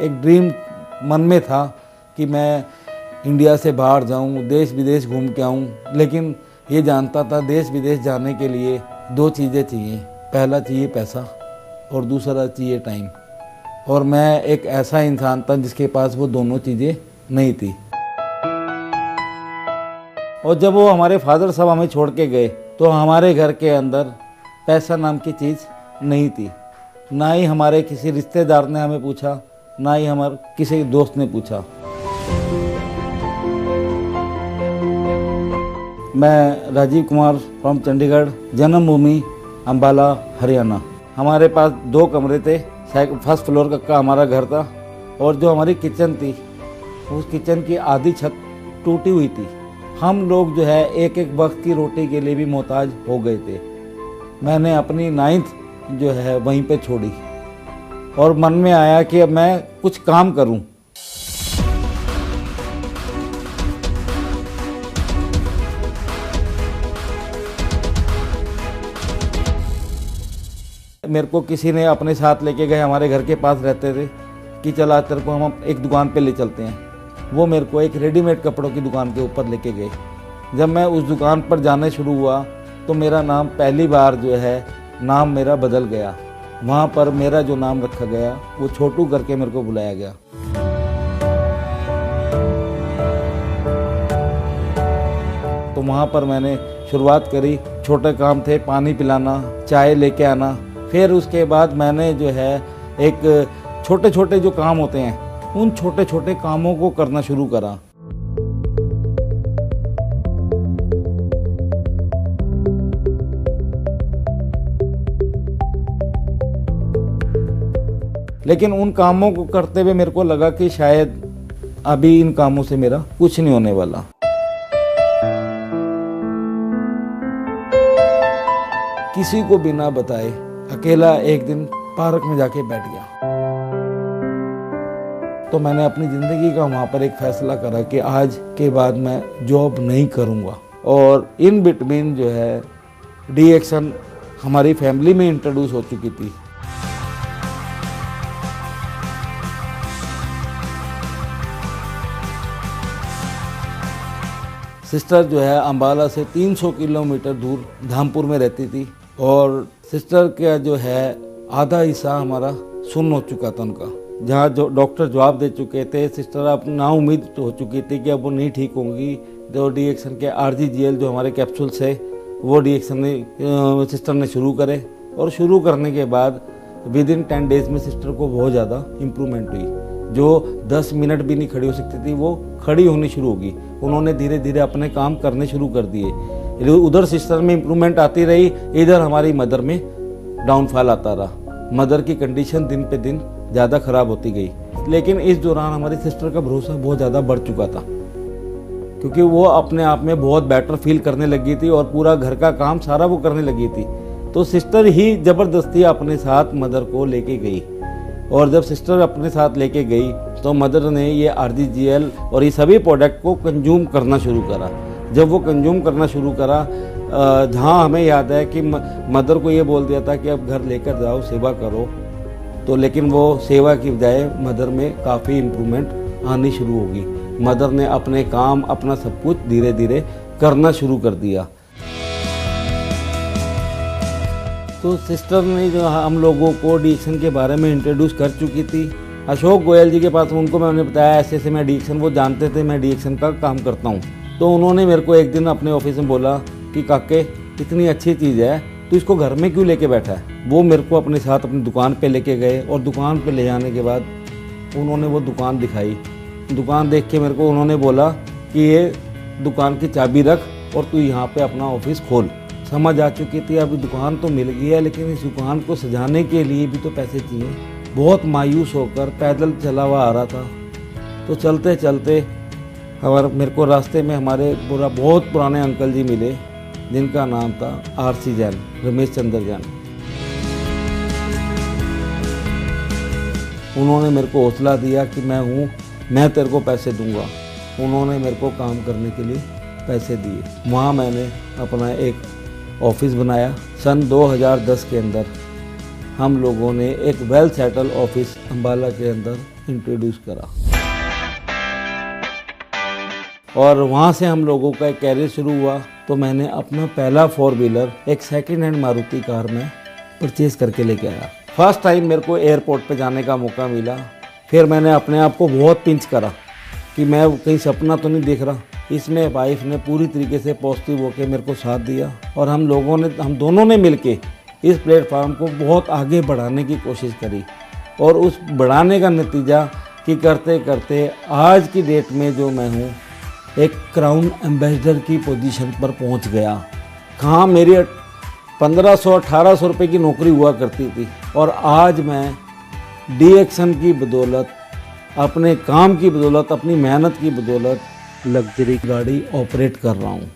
एक ड्रीम मन में था कि मैं इंडिया से बाहर जाऊं, देश विदेश घूम के आऊं, लेकिन ये जानता था देश विदेश जाने के लिए दो चीज़ें चाहिए। पहला चाहिए पैसा और दूसरा चाहिए टाइम। और मैं एक ऐसा इंसान था जिसके पास वो दोनों चीज़ें नहीं थी। और जब वो हमारे फादर साहब हमें छोड़ के गए तो हमारे घर के अंदर पैसा नाम की चीज़ नहीं थी। ना ही हमारे किसी रिश्तेदार ने हमें पूछा, ना ही हमारे किसी दोस्त ने पूछा। मैं राजीव कुमार फ्रॉम चंडीगढ़, जन्मभूमि अम्बाला, हरियाणा। हमारे पास 2 कमरे थे। फर्स्ट फ्लोर का हमारा घर था और जो हमारी किचन थी उस किचन की आधी छत टूटी हुई थी। हम लोग जो है एक एक वक्त की रोटी के लिए भी मोहताज हो गए थे। मैंने अपनी 9th जो है वहीं पे छोड़ी और मन में आया कि अब मैं कुछ काम करूं। मेरे को किसी ने अपने साथ लेके गए, हमारे घर के पास रहते थे, कि चला तेरे को हम एक दुकान पे ले चलते हैं। वो मेरे को एक रेडीमेड कपड़ों की दुकान के ऊपर लेके गए। जब मैं उस दुकान पर जाने शुरू हुआ तो मेरा नाम पहली बार जो है नाम मेरा बदल गया। वहाँ पर मेरा जो नाम रखा गया वो छोटू करके मेरे को बुलाया गया। तो वहाँ पर मैंने शुरुआत करी। छोटे काम थे, पानी पिलाना, चाय लेके आना। फिर उसके बाद मैंने जो है एक छोटे छोटे जो काम होते हैं उन छोटे छोटे कामों को करना शुरू करा। लेकिन उन कामों को करते हुए मेरे को लगा कि शायद अभी इन कामों से मेरा कुछ नहीं होने वाला। किसी को बिना बताए अकेला एक दिन पार्क में जाके बैठ गया। तो मैंने अपनी ज़िंदगी का वहाँ पर एक फैसला करा कि आज के बाद मैं जॉब नहीं करूँगा। और इन बिटवीन जो है डी एक्शन हमारी फैमिली में इंट्रोड्यूस हो चुकी थी। सिस्टर जो है अम्बाला से 300 किलोमीटर दूर धामपुर में रहती थी और सिस्टर का जो है आधा हिस्सा हमारा सुन्न हो चुका था उनका। जहाँ जो डॉक्टर जवाब दे चुके थे, सिस्टर अब नाउम्मीद हो चुकी थी कि अब वो नहीं ठीक होंगी। तो डी एक्शन के RGGL जो हमारे कैप्सूल्स है वो डी एक्शन ने सिस्टर ने शुरू करे और शुरू करने के बाद विदिन 10 डेज में सिस्टर को बहुत ज़्यादा इम्प्रूवमेंट हुई। जो 10 मिनट भी नहीं खड़ी हो सकती थी वो खड़ी होनी शुरू होगी। उन्होंने धीरे धीरे अपने काम करने शुरू कर दिए। उधर सिस्टर में इम्प्रूवमेंट आती रही, इधर हमारी मदर में डाउनफॉल आता रहा। मदर की कंडीशन दिन पे दिन ज़्यादा ख़राब होती गई। लेकिन इस दौरान हमारी सिस्टर का भरोसा बहुत ज़्यादा बढ़ चुका था क्योंकि वो अपने आप में बहुत बेटर फील करने लगी थी और पूरा घर का काम सारा वो करने लगी थी। तो सिस्टर ही ज़बरदस्ती अपने साथ मदर को लेके गई और जब सिस्टर अपने साथ लेके गई तो मदर ने ये RGGL और ये सभी प्रोडक्ट को कंज्यूम करना शुरू करा। जब वो कंज्यूम करना शुरू करा, जहाँ हमें याद है कि मदर को ये बोल दिया था कि अब घर लेकर जाओ, सेवा करो। तो लेकिन वो सेवा की बजाय मदर में काफ़ी इम्प्रूवमेंट आनी शुरू होगी। मदर ने अपने काम, अपना सब कुछ धीरे धीरे करना शुरू कर दिया। तो सिस्टर ने जो हम लोगों को डी एक्शन के बारे में इंट्रोड्यूस कर चुकी थी। अशोक गोयल जी के पास उनको मैंने बताया ऐसे ऐसे मैं डी एक्शन, वो जानते थे मैं डी एक्शन का काम करता हूँ। तो उन्होंने मेरे को एक दिन अपने ऑफिस में बोला कि काके इतनी अच्छी चीज़ है तो इसको घर में क्यों लेके बैठा है। वो मेरे को अपने साथ अपनी दुकान पे लेके गए और दुकान पे ले जाने के बाद उन्होंने वो दुकान दिखाई। दुकान देख के मेरे को उन्होंने बोला कि ये दुकान की चाबी रख और तू यहाँ पे अपना ऑफिस खोल। समझ आ चुकी थी अभी दुकान तो मिल गई है लेकिन इस दुकान को सजाने के लिए भी तो पैसे चाहिए। बहुत मायूस होकर पैदल चला हुआ आ रहा था। तो चलते चलते मेरे को रास्ते में हमारे बहुत पुराने अंकल जी मिले जिनका नाम था RC जैन, रमेश चंद्र जैन। उन्होंने मेरे को हौसला दिया कि मैं तेरे को पैसे दूंगा। उन्होंने मेरे को काम करने के लिए पैसे दिए। वहाँ मैंने अपना एक ऑफिस बनाया। सन 2010 के अंदर हम लोगों ने एक वेल सेटल ऑफिस अम्बाला के अंदर इंट्रोड्यूस करा और वहाँ से हम लोगों का एक कैरियर शुरू हुआ। तो मैंने अपना पहला 4 व्हीलर एक सेकंड हैंड मारुति कार में परचेज़ करके लेके आया। फर्स्ट टाइम मेरे को एयरपोर्ट पे जाने का मौका मिला। फिर मैंने अपने आप को बहुत पिंच करा कि मैं कहीं सपना तो नहीं देख रहा। इसमें वाइफ ने पूरी तरीके से पॉजिटिव होकर मेरे को साथ दिया और हम दोनों ने मिलके इस प्लेटफार्म को बहुत आगे बढ़ाने की कोशिश करी और उस बढ़ाने का नतीजा कि करते करते आज की डेट में जो मैं हूँ एक क्राउन एम्बेसडर की पोजीशन पर पहुँच गया। कहाँ मेरी 1500-1800 रुपये की नौकरी हुआ करती थी और आज मैं DXN की बदौलत, अपने काम की बदौलत, अपनी मेहनत की बदौलत लग्जरी गाड़ी ऑपरेट कर रहा हूँ।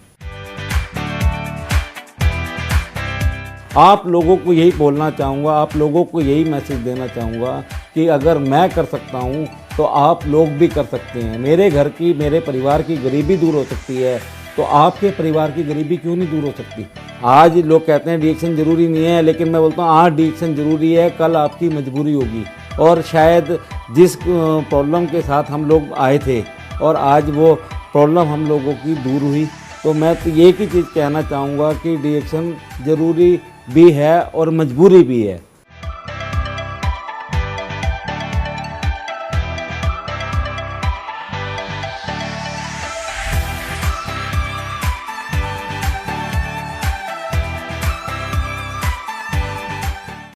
आप लोगों को यही बोलना चाहूँगा, आप लोगों को यही मैसेज देना चाहूँगा कि अगर मैं कर सकता हूँ तो आप लोग भी कर सकते हैं। मेरे घर की, मेरे परिवार की गरीबी दूर हो सकती है तो आपके परिवार की गरीबी क्यों नहीं दूर हो सकती। आज लोग कहते हैं DXN ज़रूरी नहीं है, लेकिन मैं बोलता हूँ आज DXN ज़रूरी है, कल आपकी मजबूरी होगी। और शायद जिस प्रॉब्लम के साथ हम लोग आए थे और आज वो प्रॉब्लम हम लोगों की दूर हुई, तो मैं तो एक ही चीज़ कहना चाहूँगा कि DXN ज़रूरी भी है और मजबूरी भी है।